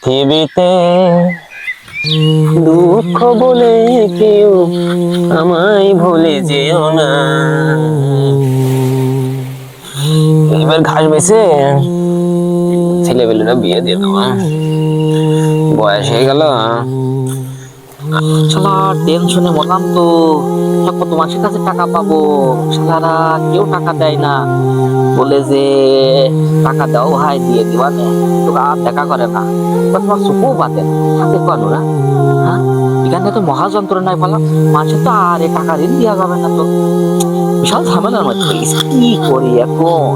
পৃথিবীতে দুঃখ বলে কেউ আমায় ভুলে যেও না। এবার ঘাস বেছে ছেলেবেলেরা বিয়ে দিয়ে দেবো, বয়স হয়ে গেল। শালা টেনশনে মরলাম তো। কত মাসের কাছে টাকা পাবো, শালারা কেউ টাকা দেয় না। বলে যে টাকা দাও ভাই, দিয়ে দিবা নে, তো আর দেখা করে না। তোমার চুপও বাদে থাকে কেন না? হ্যাঁ, এখানে তো মহা যন্ত্রণায় বলা, মানুষের তো আর এই টাকা ঋণ দেওয়া যাবে না তো। বিশাল ঝামেলার মধ্যে পড়ে গেছি। কি করি এখন?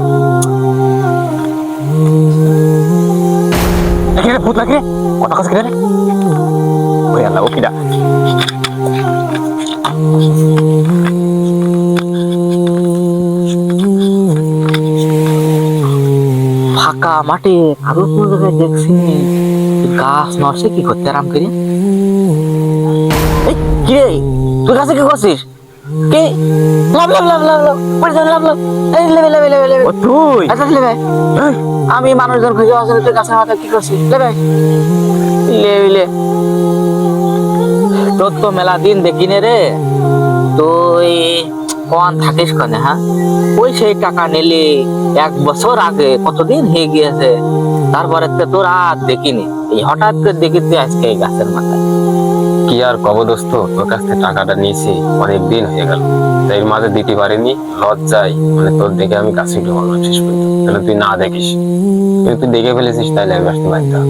ভূত লাগে কথা কাছে কেন ওই আল্লাহ ও কিডা ফাঁকা মাঠে কারোর কোনো জায়গায় দেখছি গাছ নড়ছে, কি করতে আরাম করি। এই, কি রে, তুই কাছে কি করছিস? কে? লাভ লাভ লাভ লাভ লাভ পড়ে যাও, লাভ লাভ। এই লেবে লেবে লেবে লেবে। ও তুই আচ্ছা লেবে। আমি মানুষজন খুঁজে আসলে তুই গাছের মাথায় কি করছিস? লেবে লেবে লে। তোর তো মেলা দিন দেখিনি রে, তুই কন থাকিস কনে? হ্যাঁ, ওই সেই টাকা নিলি 1 বছর আগে, কতদিন হয়ে গিয়েছে। তারপরে তো তোর আর দেখিনি, এই হঠাৎ করে দেখি তুই আজকে এই গাছের মাথায়। কি আর কব দোস্ত, তোর কাছ থেকে টাকাটা নিয়েছি অনেক দিন হয়ে গেল, তাই এর মাঝে দিতে পারিনি, লজ্জায় মানে তোর দেখে আমি কাছে উঠে বললাম শেষ পর্যন্ত। তাহলে তুই না দেখিস, কিন্তু তুই দেখে ফেলেছিস, তাইলে আমি আসতে পারতাম।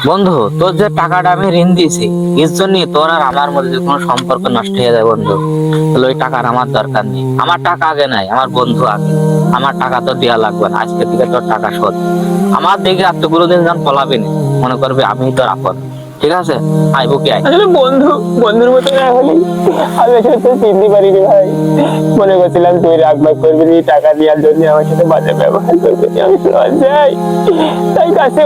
বন্ধু, তোর যে টাকাটা আমি ঋণ দিয়েছি, এর জন্য তোর আর আমার মধ্যে কোনো সম্পর্ক নষ্ট হয়ে যায় বন্ধু। তাহলে ওই টাকার আমার দরকার নেই, আমার টাকা আগে নাই, আমার বন্ধু আগে। আমার টাকা তো দেওয়া লাগবে না, আজকে থেকে তোর টাকা শোধ। আমার দেখে আর তো কোনোদিন যখন পলাবি না, মনে করবি আমি তোর আপন। ঠিক আছে, আই বুকে আই। আসলে বন্ধু বন্ধুর মতো না হলে আমি আসলে তো চিনতে পারিনি ভাই। মনে করছিলাম তুই রাগ বাগ করবি টাকা দেওয়ার জন্য আমার সাথে বাজে ব্যবহার করবি, আমি লজ্জায় তাই কাছে